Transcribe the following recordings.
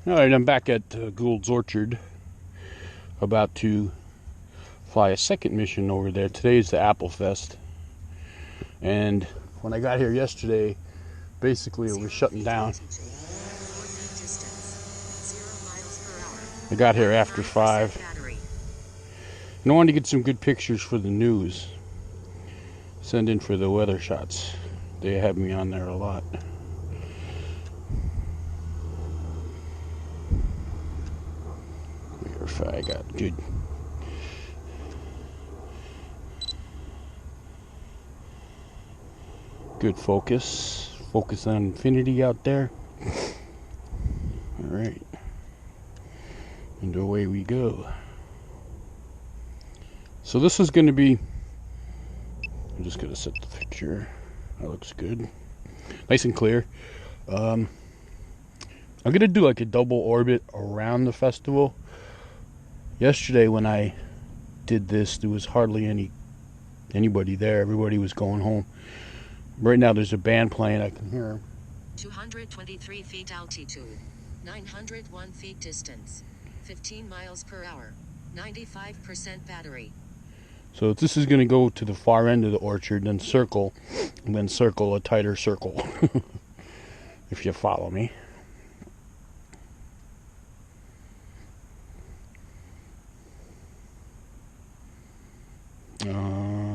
Alright, I'm back at Gould's Orchard, about to fly a second mission over there. Today's the Apple Fest, and when I got here yesterday, basically it was shutting down. I got here after 5, and I wanted to get some good pictures for the news, send in for the weather shots. They have me on there a lot. I got good focus on infinity out there. All right, and away we go. So this is going to be, I'm just going to set the picture. That looks good, nice and clear. I'm going to do like a double orbit around the festival. Yesterday when I did this, there was hardly anybody there. Everybody was going home. Right now there's a band playing. I can hear them. 223 feet altitude, 901 feet distance, 15 miles per hour, 95% battery. So this is going to go to the far end of the orchard, then circle, and then circle a tighter circle. If you follow me.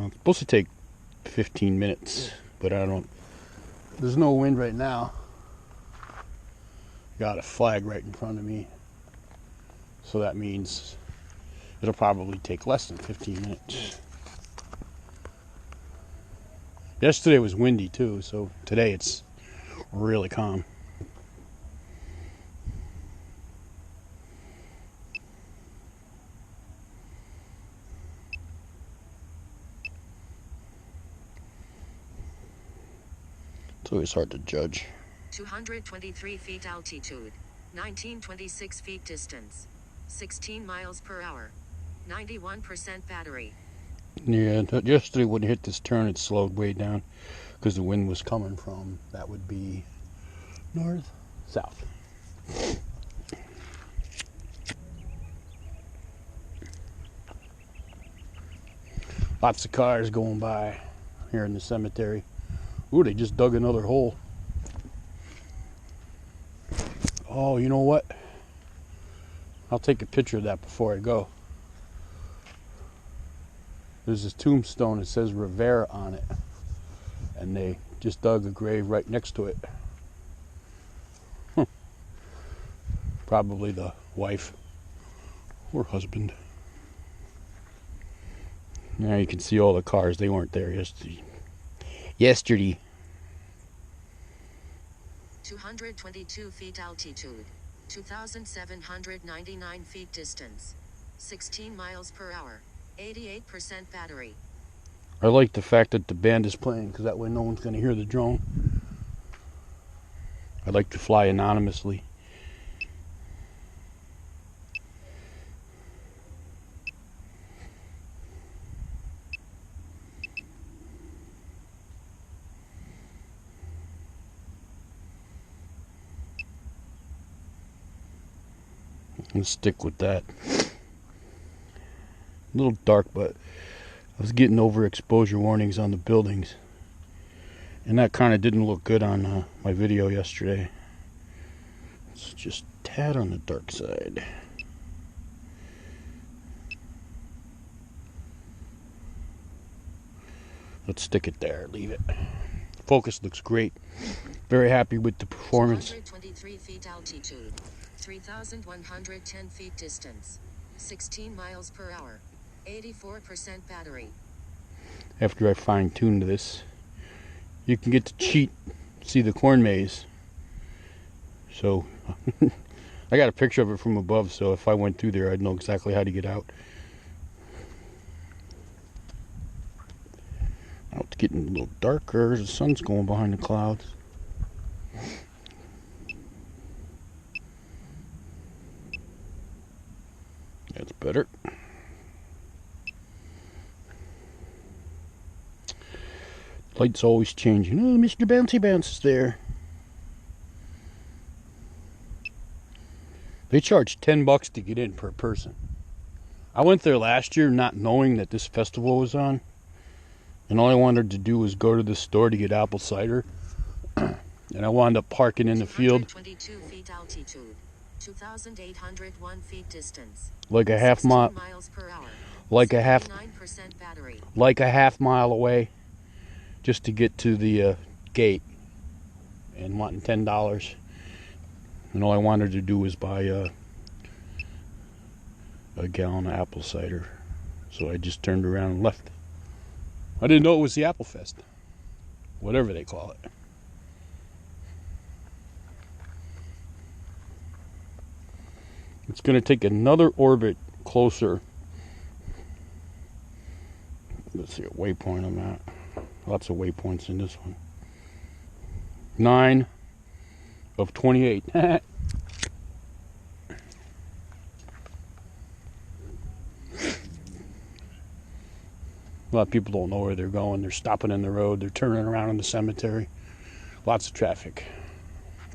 It's supposed to take 15 minutes, but there's no wind right now. Got a flag right in front of me, so that means it'll probably take less than 15 minutes. Yesterday was windy too, so today it's really calm. It's always hard to judge. 223 feet altitude, 1926 feet distance, 16 miles per hour, 91% battery. Yeah, yesterday when it hit this turn, it slowed way down because the wind was coming from, that would be north, south. Lots of cars going by here in the cemetery. Ooh, they just dug another hole. Oh, you know what? I'll take a picture of that before I go. There's this tombstone that says Rivera on it, and they just dug a grave right next to it. Probably the wife or husband. Now you can see all the cars. They weren't there yesterday. 222 feet altitude, 2,799 feet distance, 16 miles per hour, 88% battery. I like the fact that the band is playing, because that way no one's going to hear the drone. I like to fly anonymously. And stick with that. A little dark, but I was getting overexposure warnings on the buildings, and that kind of didn't look good on my video yesterday. It's just a tad on the dark side. Let's stick it there. Leave it. Focus looks great. Very happy with the performance. 223 feet altitude, 3,110 feet distance, 16 miles per hour, 84% battery. After I fine-tuned this, you can get to see the corn maze. So I got a picture of it from above, so if I went through there, I'd know exactly how to get out. Now it's getting a little darker. The sun's going behind the clouds. That's better. Light's always changing. Oh, Mr. Bouncy Bounce is there. They charge $10 to get in per person. I went there last year not knowing that this festival was on. And all I wanted to do was go to the store to get apple cider. And I wound up parking in the field. 222 feet altitude. 2,801 feet distance. Like a half mile. 16 miles per hour. Like a half. 9% battery. Like a half mile away. Just to get to the gate. And wanting $10. And all I wanted to do was buy a gallon of apple cider. So I just turned around and left. I didn't know it was the Apple Fest. Whatever they call it. It's going to take another orbit closer. Let's see what waypoint I'm at. Lots of waypoints in this one. 9 of 28. A lot of people don't know where they're going. They're stopping in the road. They're turning around in the cemetery. Lots of traffic.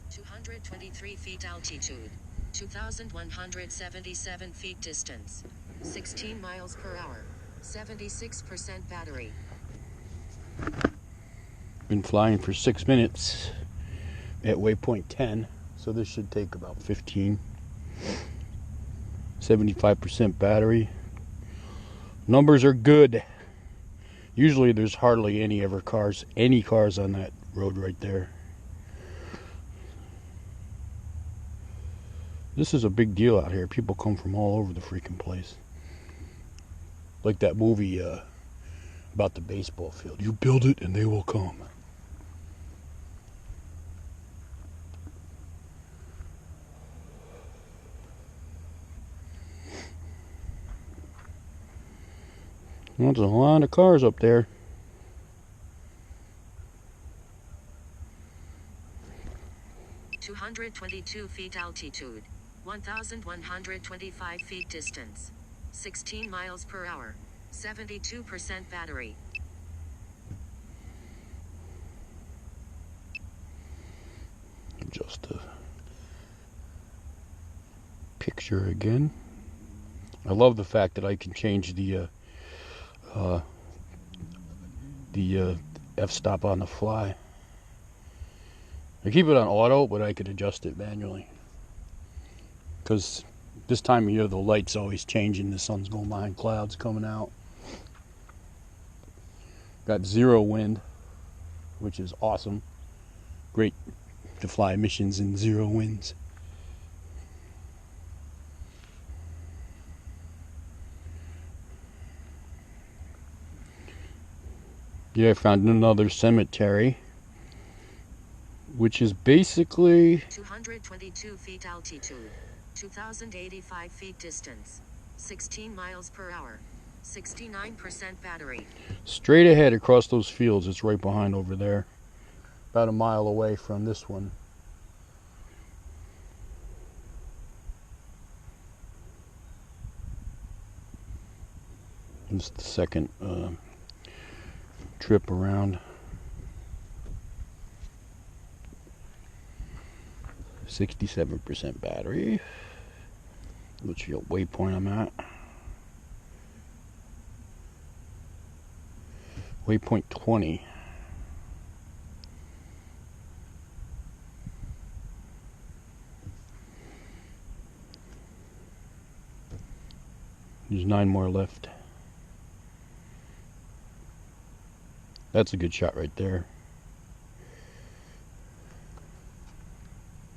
223 feet altitude. 2,177 feet distance. 16 miles per hour. 76% battery. Been flying for 6 minutes at waypoint 10. So this should take about 15. 75% battery. Numbers are good. Usually there's hardly any cars on that road right there. This is a big deal out here. People come from all over the freaking place. Like that movie about the baseball field. You build it and they will come. Well, there's a lot of cars up there. (222 feet altitude, 1,125 feet distance, 16 miles per hour, 72% battery). Just a picture again. I love the fact that I can change the f-stop on the fly. I keep it on auto, but I could adjust it manually. Because this time of year, the light's always changing. The sun's going behind clouds coming out. Got 0 wind, which is awesome. Great to fly missions in 0 winds. Yeah, I found another cemetery, which is basically 222 feet altitude, 2,085 feet distance, 16 miles per hour, 69% battery. Straight ahead across those fields. It's right behind over there, about a mile away from this one. It's the second trip around. 67% battery. Which waypoint I'm at. Waypoint 20. There's 9 more left. That's a good shot right there.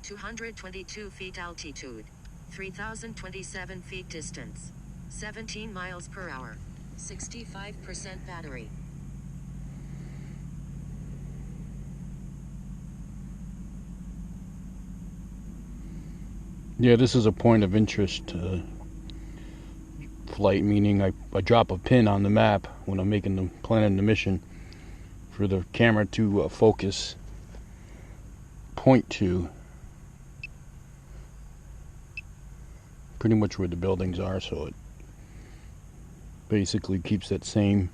222 feet altitude, 3,027 feet distance, 17 miles per hour, 65% battery. Yeah, this is a point of interest flight, meaning I drop a pin on the map when I'm planning the mission for the camera to focus point to pretty much where the buildings are, so it basically keeps that same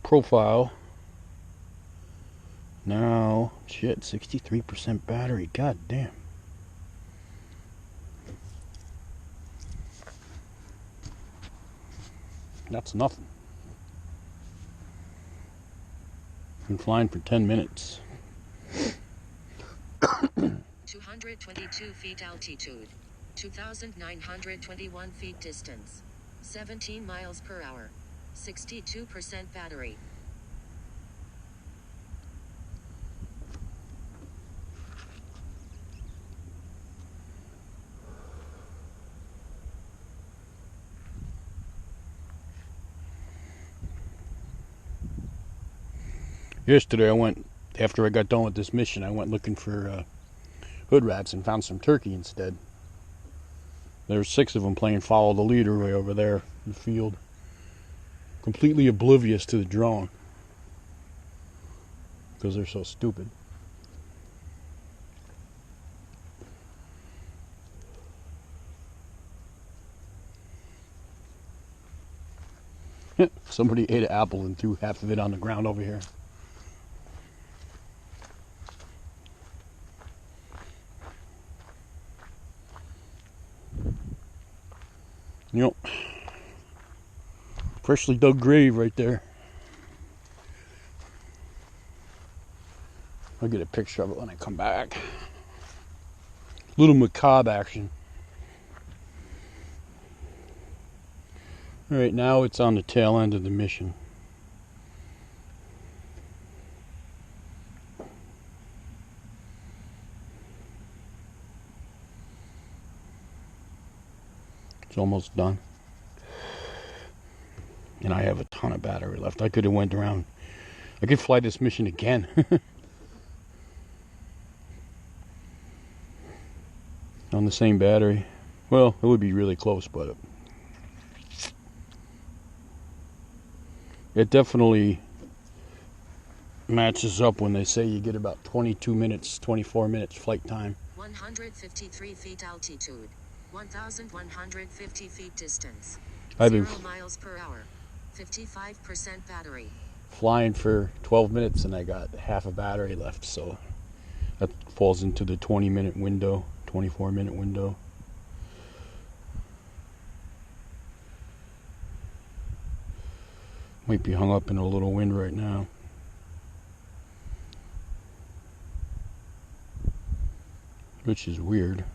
profile. Now, shit, 63% battery, god damn. That's nothing. Been flying for 10 minutes. 222 feet altitude. 2,921 feet distance. 17 miles per hour. 62% battery. Yesterday I went, after I got done with this mission, I went looking for hood rats and found some turkey instead. There were 6 of them playing follow the leader way over there in the field. Completely oblivious to the drone. Because they're so stupid. Somebody ate an apple and threw half of it on the ground over here. Yep. Freshly dug grave right there. I'll get a picture of it when I come back. Little macabre action. Alright, now it's on the tail end of the mission. It's almost done. And I have a ton of battery left. I could have went around. I could fly this mission again. On the same battery. Well, it would be really close, but it definitely matches up when they say you get about 22 minutes, 24 minutes flight time. 153 feet altitude. 1,150 feet distance. I've been 0 miles per hour. 55% battery. flying for 12 minutes and I got half a battery left, so that falls into the 20-minute window, 24-minute window. Might be hung up in a little wind right now. Which is weird.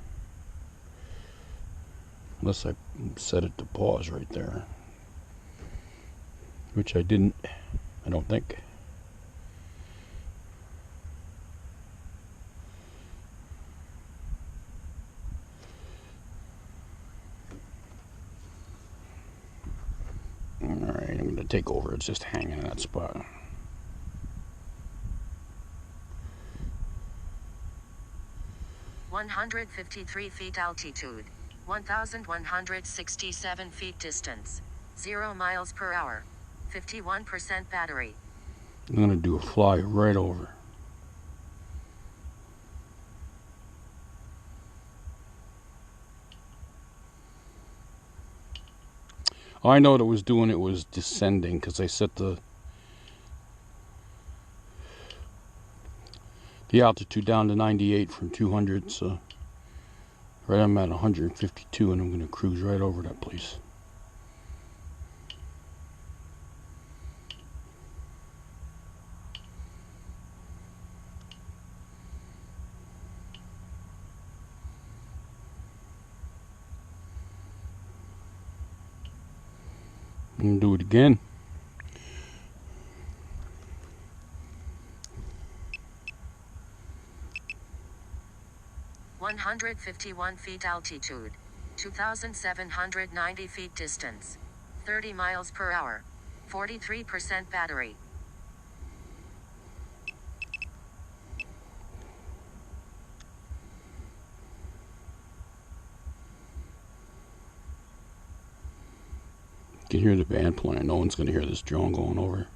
Unless I set it to pause right there. Which I didn't, I don't think. Alright, I'm going to take over. It's just hanging in that spot. $153 feet altitude. 1,167 feet distance. 0 miles per hour. 51% battery. I'm going to do a fly right over. I know what it was doing. It was descending because I set the altitude down to 98 from 200. So right, I'm at 152 and I'm going to cruise right over that place. I'm going to do it again. $151 feet altitude. 2,790 feet distance. 30 miles per hour. 43% battery. You can hear the band playing. No one's going to hear this drone going over.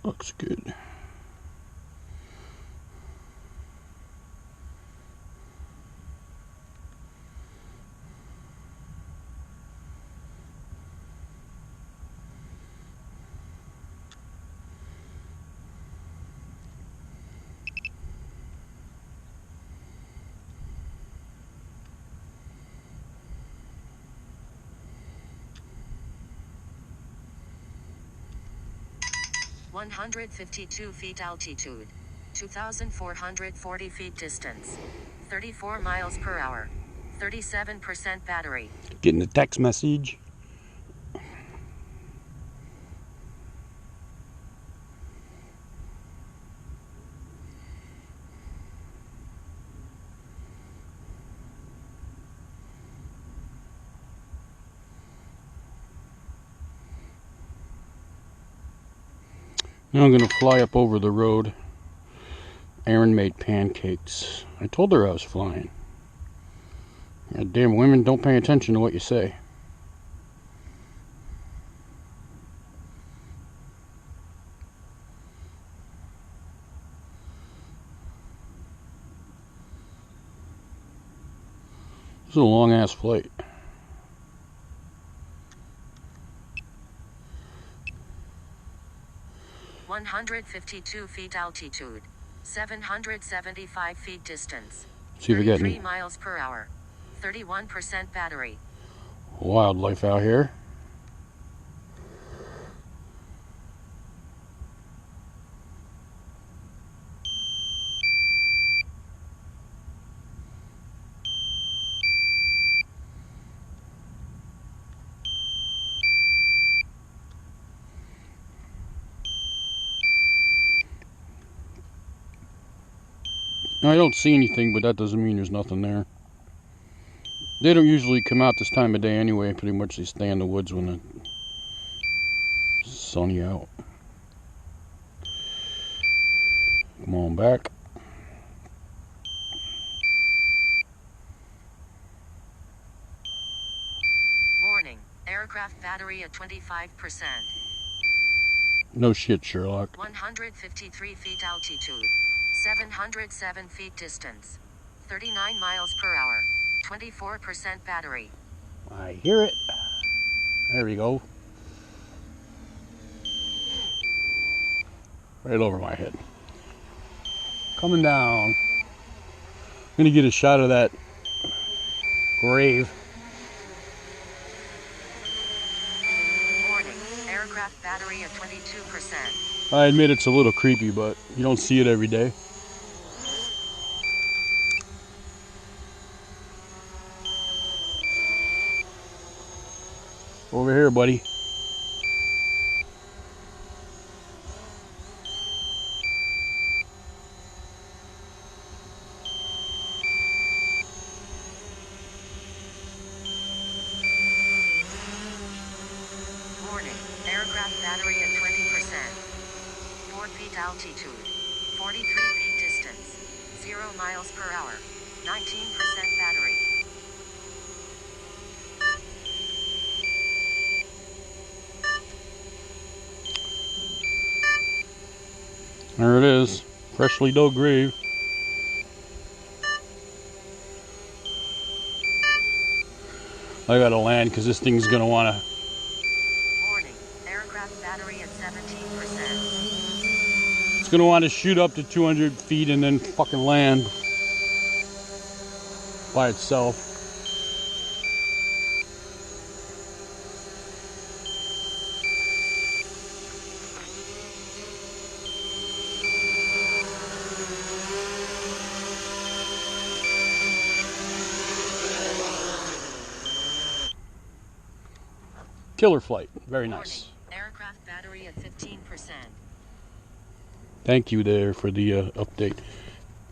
Looks good. 152 feet altitude. 2,440 feet distance. 34 miles per hour. 37% battery. Getting a text message. Now I'm going to fly up over the road. Erin made pancakes. I told her I was flying. God damn, women don't pay attention to what you say. This is a long ass flight. $152 feet altitude. 775 feet distance. See if we get 33 any miles per hour. 31% battery. wildlife out here. Now, I don't see anything, but that doesn't mean there's nothing there. They don't usually come out this time of day anyway. Pretty much they stay in the woods when it's sunny out. Come on back. Warning, aircraft battery at 25%. No shit, Sherlock. 153 feet altitude. 707 feet distance. 39 miles per hour. 24% battery. I hear it. There we go. Right over my head. Coming down. I'm gonna get a shot of that grave. Warning, aircraft battery at 22%. I admit it's a little creepy, but you don't see it every day. Over here, buddy. Warning, aircraft battery at 20%. 4 feet altitude. 43 feet distance. 0 miles per hour. 19% battery. There it is. Freshly dug grave. I gotta land because this thing's gonna wanna. Warning, aircraft battery at 17%. It's gonna want to shoot up to 200 feet and then fucking land by itself. Killer flight. Very nice. Warning, aircraft battery at 15%. Thank you there for the update.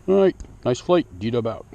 All right. Nice flight. D-dub out.